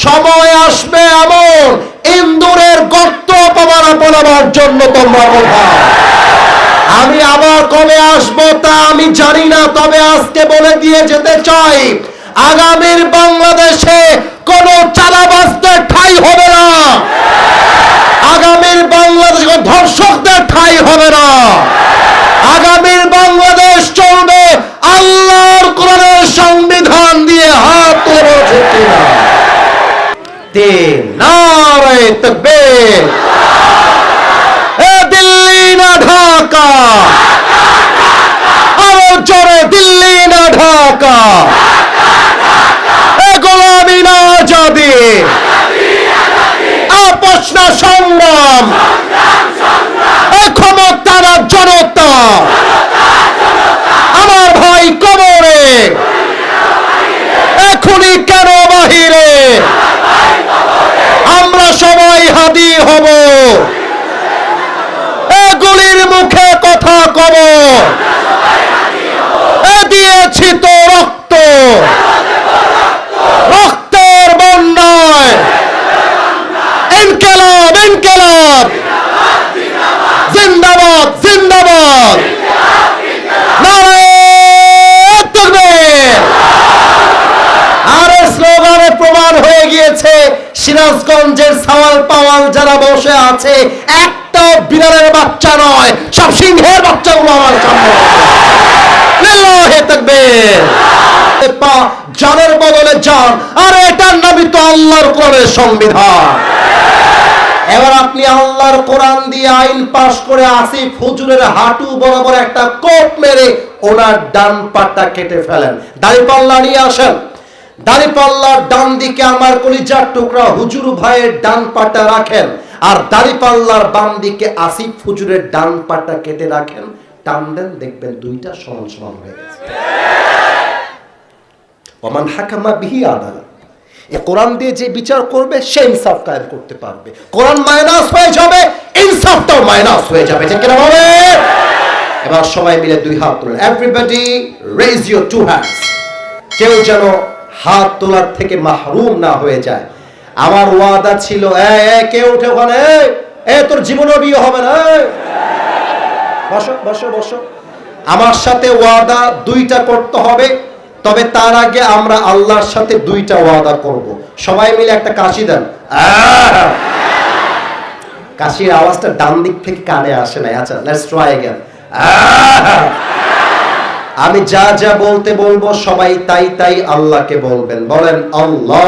সময় আসবে এমন ইন্দুরের গর্ত অপমানার জন্য তোমরা কোথায়। আমি আবার কবে আসবো তা আমি জানি না, তবে আজকে বলে দিয়ে যেতে চাই, আগামীর বাংলাদেশে কোন চাঁদাবাজদের ঠাঁই হবে না, আগামীর বাংলাদেশে ধর্ষকদের ঠাঁই হবে না, আগামীর বাংলাদেশ চলবে আল্লাহর কোরআনের সংবিধান দিয়ে। হাত তুলে বলছে কিনা? নারে তাকবীর। এ দিল্লি না ঢাকা, আরো জোরে দিল্লি না ঢাকা, এ গোলামি না আজাদি, আপোষ না সংগ্রাম, এ ক্ষমতা না জনতা, আমার ভাই কবরে, এখনই কেন বাহিরে, আমরা সবাই হাদি হব, এগুলির মুখে কথা কব, এ দিয়েছি তো রক্ত, রক্তের বন্যায়, ইনকিলাব ইনকিলাব, জিন্দাবাদ জিন্দাবাদ, নারে তাকবীর। আর স্লোগানে প্রমাণ হয়ে গিয়েছে, সিরাজগঞ্জের সাওয়াল পাওয়াল যারা বসে আছে, একটাও বিড়ালের বাচ্চা নয়, সব সিংহের বাচ্চাগুলো আমার সামনে। লিল্লাহি তাকবীর। জানের বদলে জান, আর এটার নামই তো আল্লাহর কোরআনের সংবিধান। এবার আপনি আল্লাহর কোরআন দিয়ে আইন পাশ করে আসিফ হুজুরের হাঁটু বরাবর একটা কোপ মেরে ওনার ডান পাটা কেটে ফেলেন, দাড়িপাল্লা নিয়ে আসেন, দাড়িপাল্লার ডান দিকে আমার কলিজার টুকরা হুজুর ভাইয়ের ডান পাটা রাখেন, আর দাড়িপাল্লার বাম দিকে আসিফ হুজুরের ডান পাটা কেটে রাখেন, টান দেন, দেখবেন দুইটা সমান সমান হয়ে গেছে। ওমান হাকামা বিহি আদালত, এই কোরআন দিয়ে যে বিচার করবে সে ইনসাফ কায়েম করতে পারবে। কোরআন মাইনাস হয়ে যাবে, ইনসাফটাও মাইনাস হয়ে যাবে, ঠিক কিনা বলে? এবার সবাই মিলে দুই হাত তুলেন, everybody raise your two hands. কেউ যেন হাত তোলার থেকে মাহরুম না হয়ে যায়। আমার ওয়াদা ছিল, কে উঠে ওখানে, তোর জীবনও বিয়ে হবে না, বসো বসো বসো। আমার সাথে ওয়াদা দুইটা করতে হবে, তবে তার আগে আমরা আল্লাহর সাথে দুইটা ওয়াদা করব। সবাই মিলে একটা কাশি দেন। কাশির আওয়াজটা ডান দিক থেকে কানে আসে না। আচ্ছা, লেটস ট্রাই अगेन। আমি যা যা বলতে বলবো সবাই তাই তাই আল্লাহকে বলবেন। বলেন আল্লাহ।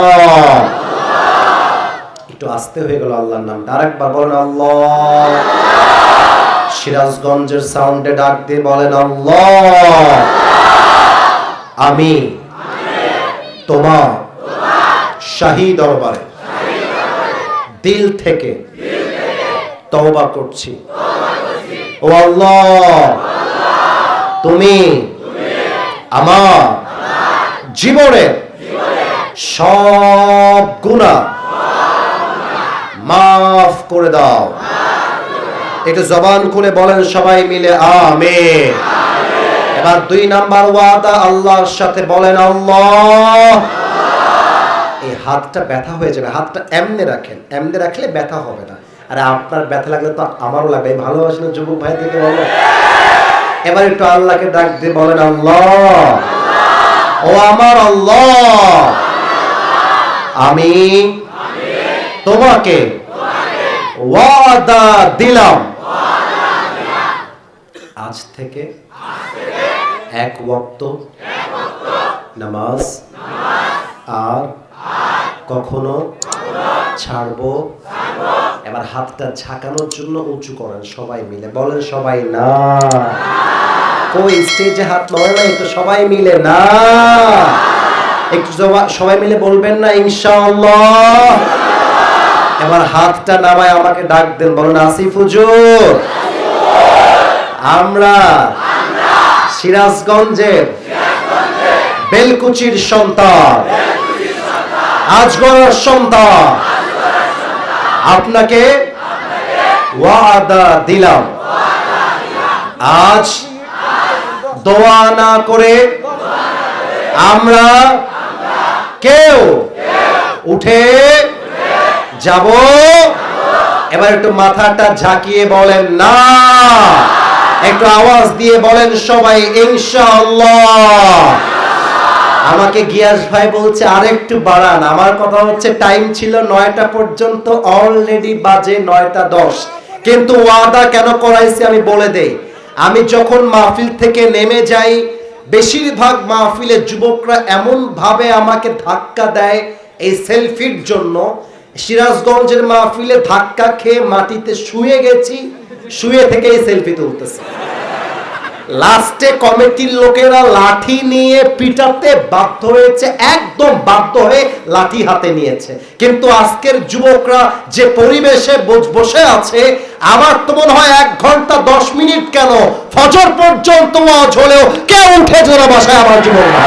একটু আস্তে হয়ে গেল আল্লাহর নামটা, আরেকবার বলেন আল্লাহ। সিরাজগঞ্জের সাউন্ডে ডাক দিয়ে বলেন আল্লাহ। আমি তোমার শাহী দরবারে দিল থেকে তওবা করছি। ও আল্লাহ, তুমি আমার জীবনের সব গুনাহ মাফ করে দাও। একটু জবান খুলে বলেন সবাই মিলে আমিন। এবার দুই নাম্বার ওয়াদা আল্লাহর সাথে বলেন আল্লাহ। এই হাতটা ব্যথা হয়ে যাবে, হাতটা এমনি রাখেন, এমনি রাখলে ব্যথা হবে না। আরে আপনার ব্যথা লাগলে তো আমারও লাগবে, ভালোবাসেন যুবক ভাই থেকে বলো। এবার একটু আল্লাহকে ডাক দিয়ে বলেন আল্লাহ। ও আমার আল্লাহ, আমি তোমাকে ওয়াদা দিলাম, আজ থেকে এক ওয়াক্ত নামাজ আর কখনো ছাড়বো। এবার হাতটা ঝাঁকানোর জন্য উঁচু করেন সবাই মিলে, বলেন সবাই না। কই স্টেজে হাত নয় না, একটু সবাই মিলে না, একটু সবাই মিলে বলবেন না ইনশাআল্লাহ। এবার হাতটা নামায় আমাকে ডাক দেন, বলেন আসিফ হুজুর, আমরা সিরাজগঞ্জের বেলকুচির সন্তান, আজগরের সন্তান, আপনাকে ওয়াদা দিলাম, আজ দোয়া না করে আমরা কেউ উঠে যাব। এবার একটু মাথাটা ঝাঁকিয়ে বলেন না, একটু আওয়াজ দিয়ে বলেন সবাই ইনশাআল্লাহ। আমাকে গিয়াস ভাই বলছে আরেকটু বাড়ান। আমার কথা হচ্ছে টাইম ছিল 9টা পর্যন্ত, অলরেডি বাজে 9টা 10। কিন্তু ওয়াদা কেন করাইছি আমি বলে দেই। আমি যখন মাহফিল থেকে নেমে যাই, বেশিরভাগ মাহফিলে যুবকরা এমন ভাবে আমাকে ধাক্কা দেয় এই সেলফির জন্য। সিরাজগঞ্জের মাহফিলে ধাক্কা খেয়ে মাটিতে শুয়ে গেছি, শুয়ে থেকেই সেলফি তুলতেছে। লাস্টে কমিটির লোকেরা লাঠি নিয়ে পিটাতে বাধ্য হয়েছে, একদম বাধ্য হয়ে লাঠি হাতে নিয়েছে। কিন্তু আজকের যুবকরা যে পরিবেশে বসে আছে, আমার তো মনে হয় 1 ঘন্টা 10 মিনিট কেন, ফজর পর্যন্ত ওয়াজ হলেও কেউ উঠে জোরে বসে আমার যুবকরা।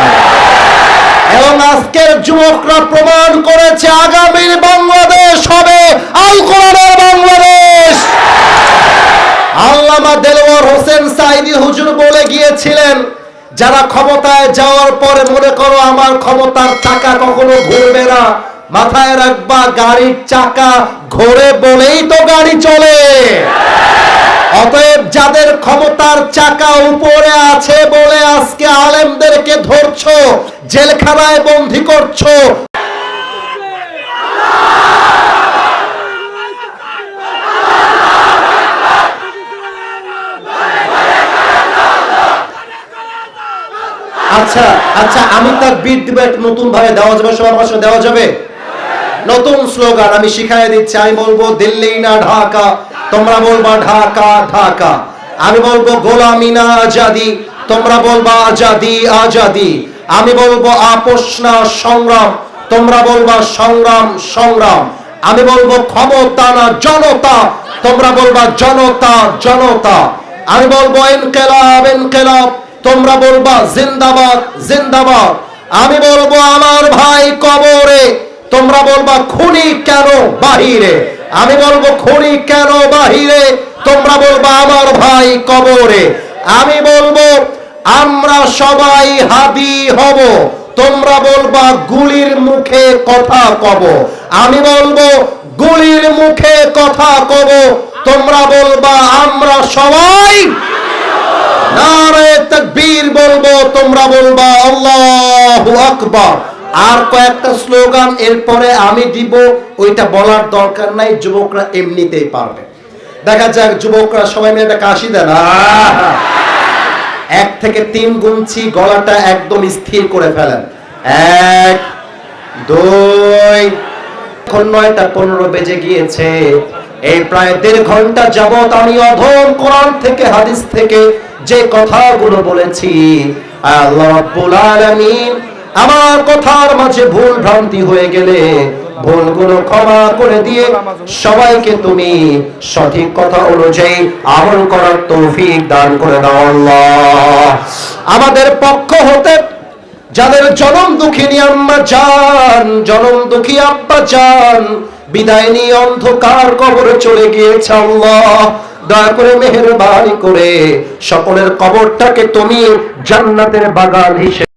এবং আজকের যুবকরা প্রমাণ করেছে আগামীর বাংলাদেশ হবে আল কোরআনের বাংলাদেশ। আল্লামা দেলওয়ার হোসেন সাইদি হুজুর বলে গিয়েছিলেন, যারা ক্ষমতায় যাওয়ার পরে মনে করো আমার ক্ষমতার চাকা কখনো ঘুরবে না, মাথায় রাখবা গাড়ির চাকা ঘোরে বলেই তো গাড়ি চলে। অতএব যাদের ক্ষমতার চাকা উপরে আছে বলে আজকে আলেমদেরকে ধরছো, জেলখানায় বন্দী করছো, আচ্ছা আচ্ছা, আমি তার বিট দিব একটু নতুন ভাবে দেওয়া যাবে, সবার ভাষা দেওয়া যাবে। নতুন স্লোগান আমি শিখাই দিচ্ছি। আমি বলবো দিল্লি না ঢাকা, তোমরা বলবা ঢাকা ঢাকা। আমি বলবো গোলামি না আজাদি, তোমরা বলবা আজাদি আজাদি। আমি বলবো আপোষ না সংগ্রাম, তোমরা বলবা সংগ্রাম সংগ্রাম। আমি বলবো ক্ষমতা না জনতা, তোমরা বলবা জনতা জনতা। আমি বলবো ইনকিলাব ইনকিলাব, তোমরা বলবা জিন্দাবাদ জিন্দাবাদ। আমি বলবো আমার ভাই কবরে, তোমরা বলবা খুনি কেন বাহিরে। আমি বলবো খুনি কেন বাহিরে, তোমরা বলবা আমার ভাই কবরে। আমি বলবো আমরা সবাই হাদি হব, তোমরা বলবা গুলির মুখে কথা কব। আমি বলবো গুলির মুখে কথা কব, তোমরা বলবা আমরা সবাই নারে তাকবীর বলবো, তোমরা বলবা আল্লাহু আকবার। আর কয়েকটা স্লোগান এরপরে আমি দিব, ওইটা বলার দরকার নাই, যুবকরা এমনিতেই পারবে। দেখা যাক যুবকরা সবাই মিলে একটা কাশি দেন। 1 থেকে 3 গুনছি, গলাটা একদম স্থির করে ফেলেন। 1 2। এখন 9টা 15 বেজে গিয়েছে। এই প্রায় 1.5 ঘন্টা যাবত আমি অধম কোরআন থেকে হাদিস থেকে যে কথাগুলো বলেছি, আল্লাহ রাব্বুল আলামিন আমার কথার মাঝে ভুল ভ্রান্তি হয়ে গেলে ভুলগুলো ক্ষমা করে দিয়ে সবাইকে তুমি সঠিক কথা অনুযায়ী আমল করার তৌফিক দান করে দাও আল্লাহ। আমাদের পক্ষ হতে যাদের জনম দুঃখিনী আম্মা জান, জনম দুঃখী আব্বা জান বিদায় নিয়ে অন্ধকার কবরে চলে গিয়েছে, আল্লাহ দয়া করে মেহেরবানি করে সকলের কবরটাকে তুমি জান্নাতের বাগান হিসেবে